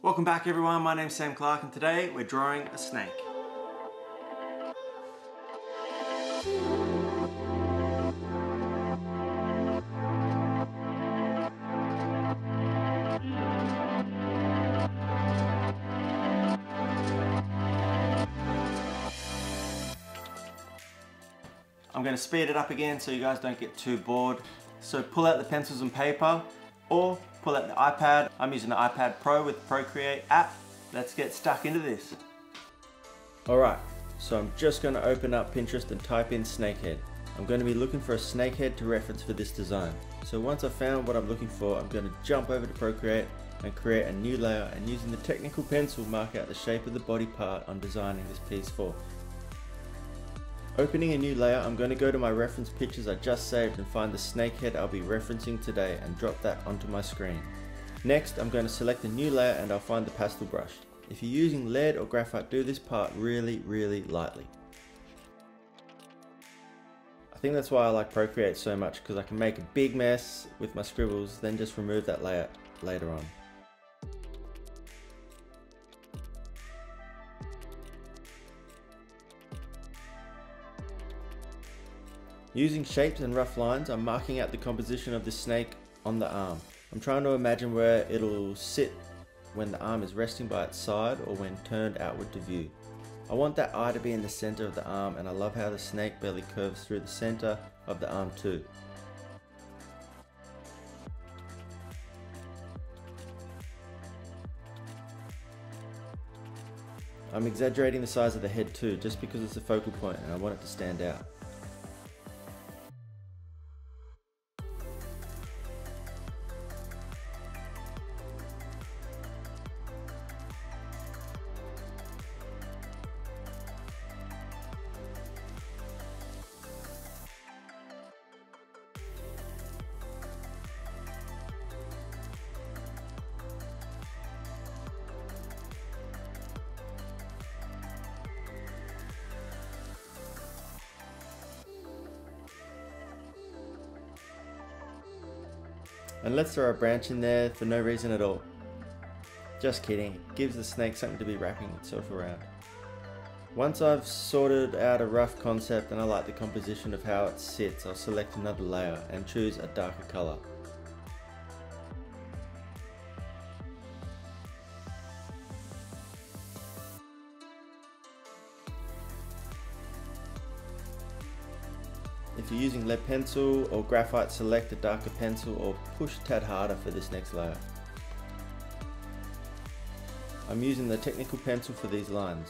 Welcome back everyone, my name's Sam Clark and today we're drawing a snake. I'm going to speed it up again so you guys don't get too bored. So pull out the pencils and paper or pull out the iPad. I'm using the iPad Pro with the Procreate app. Let's get stuck into this. Alright, so I'm just going to open up Pinterest and type in snakehead. I'm going to be looking for a snakehead to reference for this design. So once I've found what I'm looking for, I'm going to jump over to Procreate and create a new layer, and using the technical pencil mark out the shape of the body part I'm designing this piece for. Opening a new layer, I'm going to go to my reference pictures I just saved and find the snakehead I'll be referencing today and drop that onto my screen. Next, I'm going to select a new layer and I'll find the pastel brush. If you're using lead or graphite, do this part really lightly. I think that's why I like Procreate so much, because I can make a big mess with my scribbles, then just remove that layer later on. Using shapes and rough lines, I'm marking out the composition of the snake on the arm. I'm trying to imagine where it'll sit when the arm is resting by its side or when turned outward to view. I want that eye to be in the center of the arm, and I love how the snake belly curves through the center of the arm too. I'm exaggerating the size of the head too, just because it's a focal point and I want it to stand out. And let's throw a branch in there for no reason at all. Just kidding, it gives the snake something to be wrapping itself around. Once I've sorted out a rough concept and I like the composition of how it sits, I'll select another layer and choose a darker color. If you're using lead pencil or graphite, select a darker pencil or push a tad harder for this next layer. I'm using the technical pencil for these lines.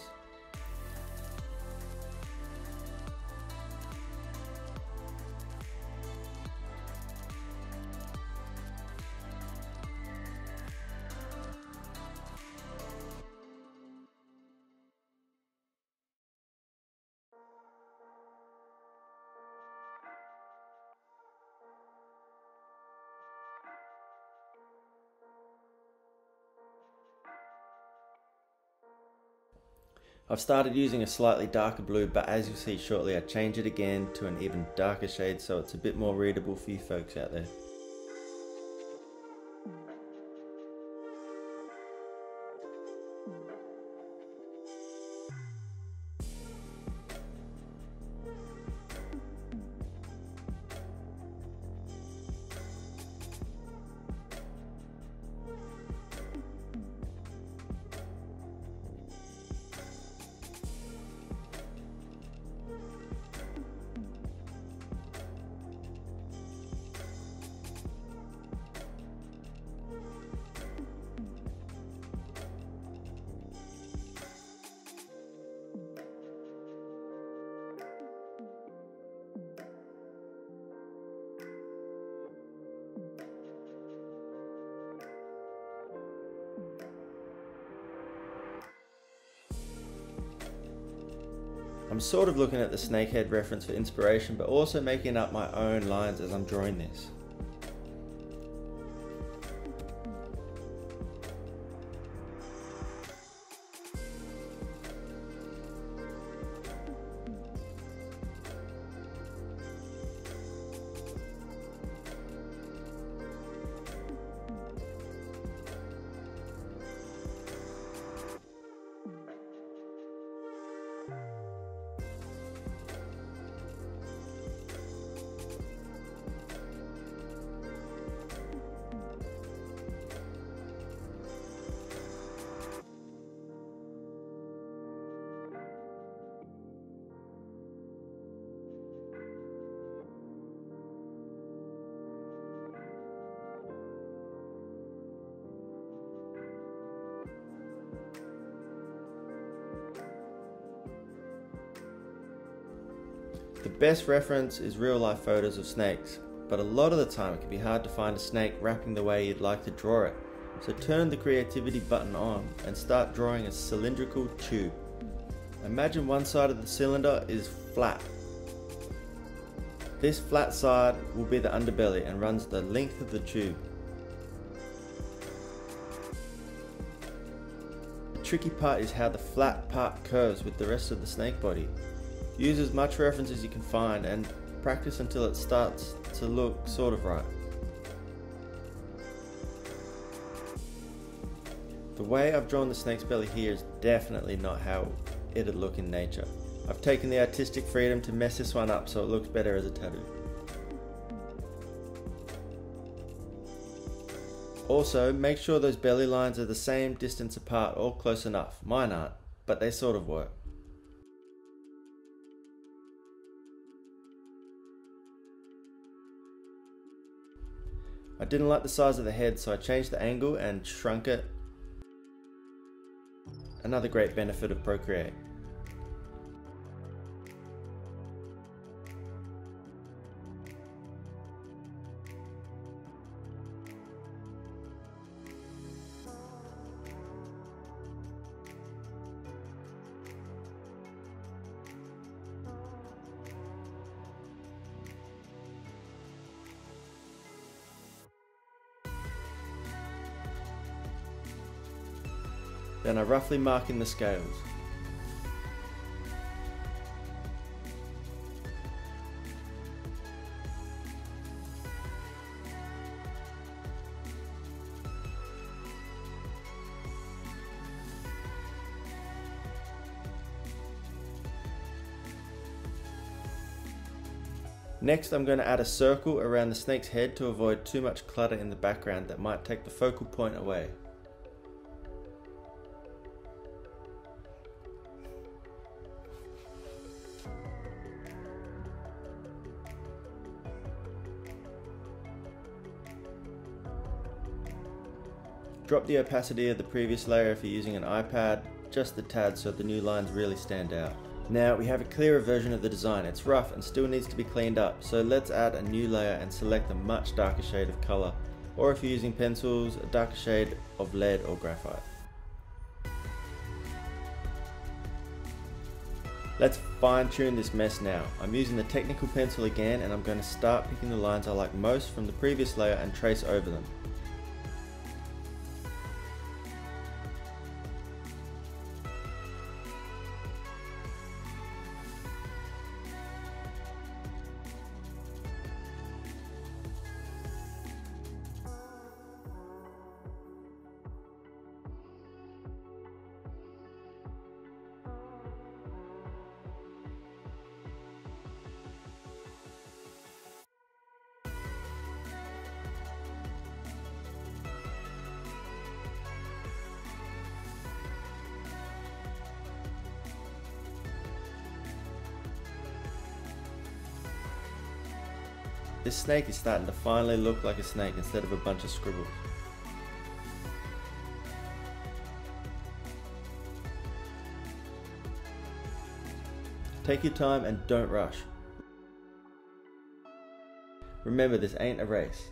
I've started using a slightly darker blue, but as you'll see shortly, I change it again to an even darker shade so it's a bit more readable for you folks out there. I'm sort of looking at the snakehead reference for inspiration, but also making up my own lines as I'm drawing this. The best reference is real life photos of snakes, but a lot of the time it can be hard to find a snake wrapping the way you'd like to draw it. So turn the creativity button on and start drawing a cylindrical tube. Imagine one side of the cylinder is flat. This flat side will be the underbelly and runs the length of the tube. The tricky part is how the flat part curves with the rest of the snake body. Use as much reference as you can find and practice until it starts to look sort of right. The way I've drawn the snake's belly here is definitely not how it'd look in nature. I've taken the artistic freedom to mess this one up so it looks better as a tattoo. Also, make sure those belly lines are the same distance apart or close enough. Mine aren't, but they sort of work. I didn't like the size of the head, so I changed the angle and shrunk it. Another great benefit of Procreate. Then I roughly mark in the scales. Next, I'm going to add a circle around the snake's head to avoid too much clutter in the background that might take the focal point away. Drop the opacity of the previous layer if you're using an iPad, just a tad so the new lines really stand out. Now we have a clearer version of the design. It's rough and still needs to be cleaned up, so let's add a new layer and select a much darker shade of color, or if you're using pencils, a darker shade of lead or graphite. Let's fine tune this mess now. I'm using the technical pencil again and I'm going to start picking the lines I like most from the previous layer and trace over them. This snake is starting to finally look like a snake instead of a bunch of scribbles. Take your time and don't rush. Remember, this ain't a race.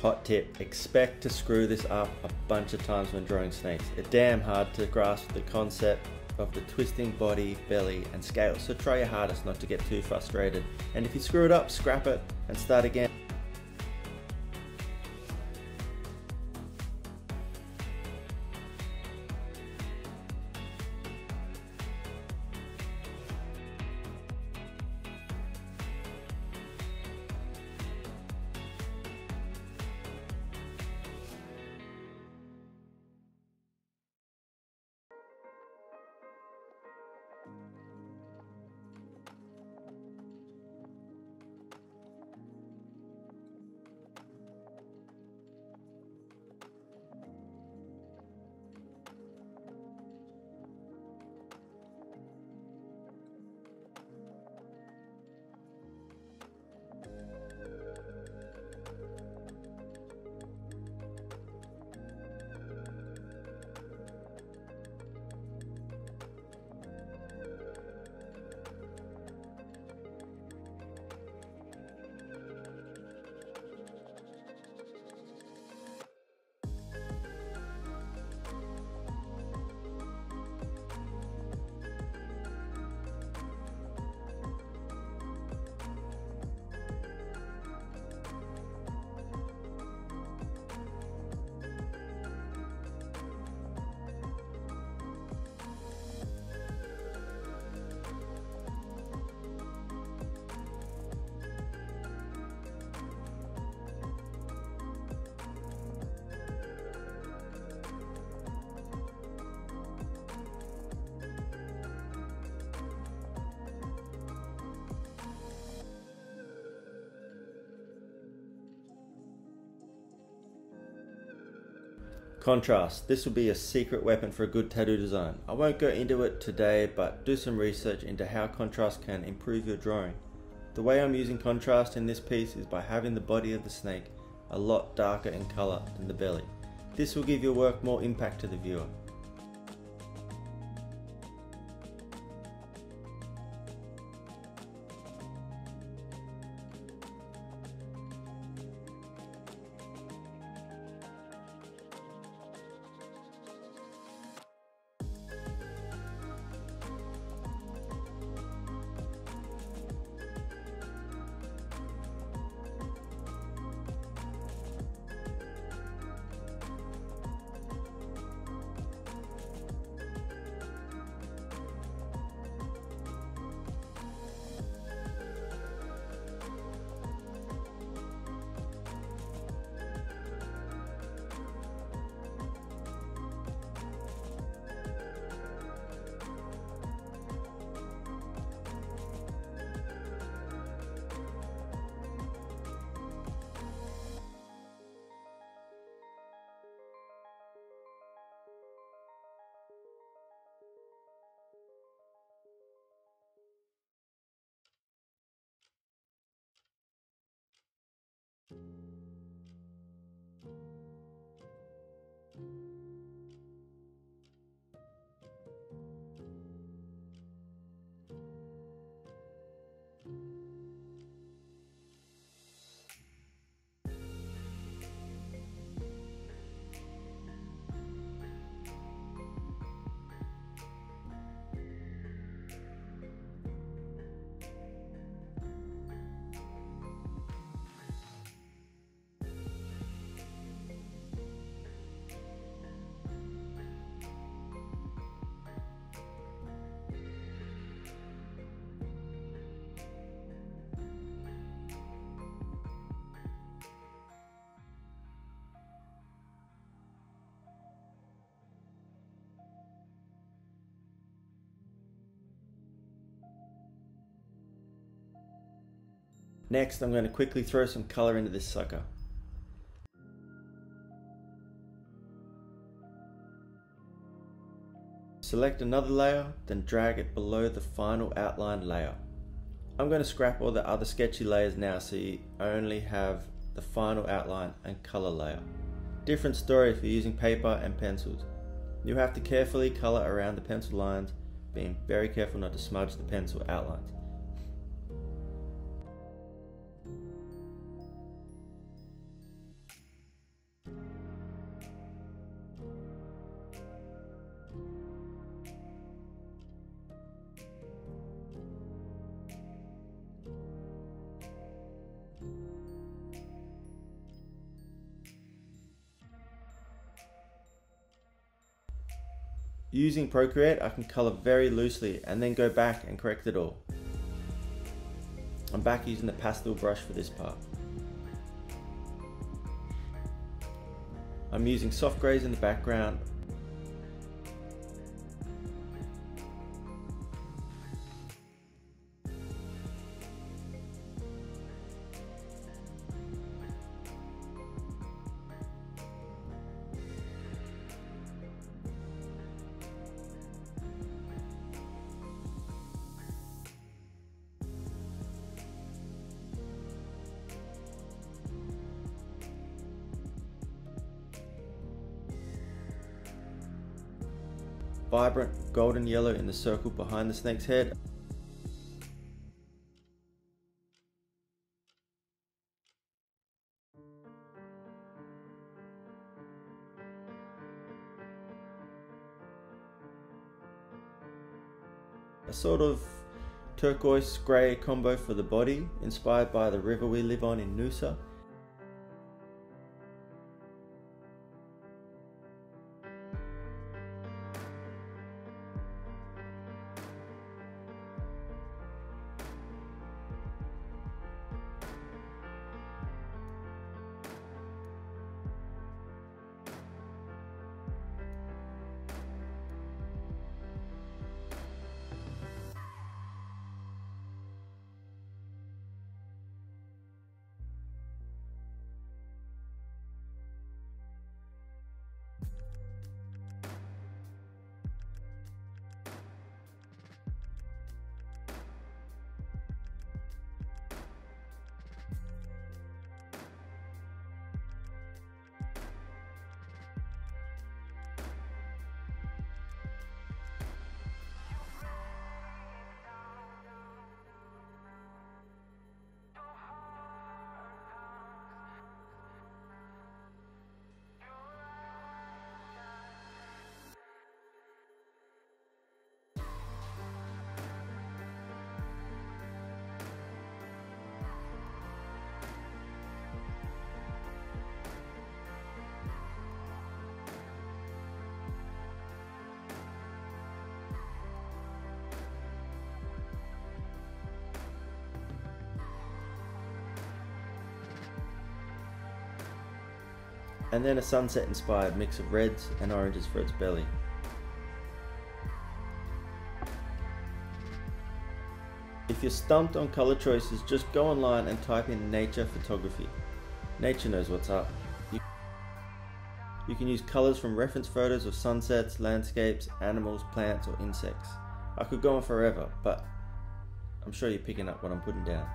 Hot tip, expect to screw this up a bunch of times when drawing snakes. It's damn hard to grasp the concept of the twisting body, belly and scales, so try your hardest not to get too frustrated. And if you screw it up, scrap it and start again. Contrast. This will be a secret weapon for a good tattoo design. I won't go into it today, but do some research into how contrast can improve your drawing. The way I'm using contrast in this piece is by having the body of the snake a lot darker in colour than the belly. This will give your work more impact to the viewer. Next, I'm going to quickly throw some colour into this sucker. Select another layer, then drag it below the final outline layer. I'm going to scrap all the other sketchy layers now so you only have the final outline and colour layer. Different story if you're using paper and pencils. You have to carefully colour around the pencil lines, being very careful not to smudge the pencil outlines. Using Procreate, I can color very loosely and then go back and correct it all. I'm back using the pastel brush for this part. I'm using soft grays in the background. Vibrant golden yellow in the circle behind the snake's head. A sort of turquoise grey combo for the body, inspired by the river we live on in Noosa. And then a sunset inspired mix of reds and oranges for its belly. If you're stumped on color choices, just go online and type in nature photography. Nature knows what's up. You can use colors from reference photos of sunsets, landscapes, animals, plants, or insects. I could go on forever, but I'm sure you're picking up what I'm putting down.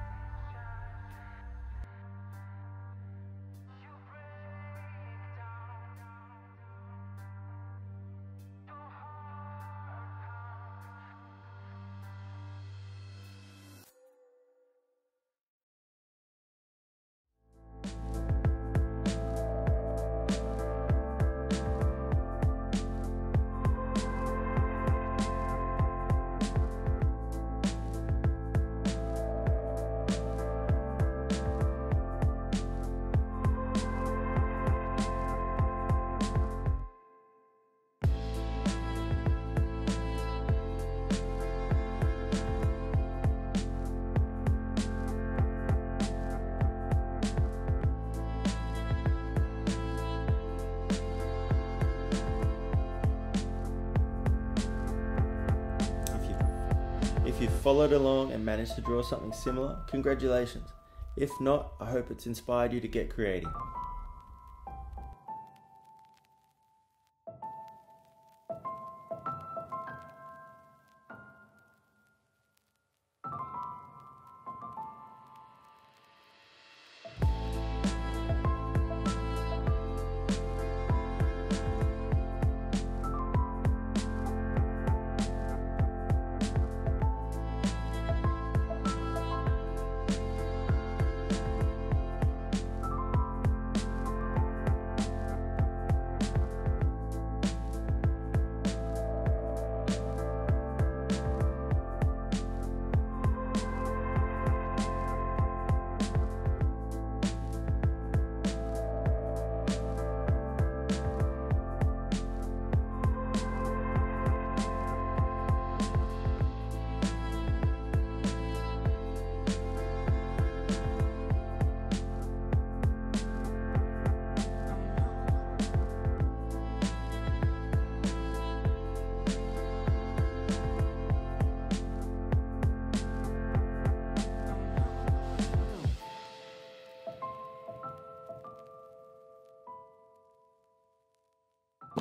If you followed along and managed to draw something similar, congratulations. If not, I hope it's inspired you to get creating.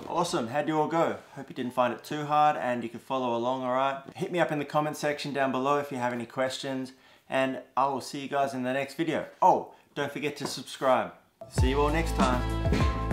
Awesome, how'd you all go? Hope you didn't find it too hard and you can follow along, alright? Hit me up in the comment section down below if you have any questions, and I will see you guys in the next video. Oh, don't forget to subscribe. See you all next time.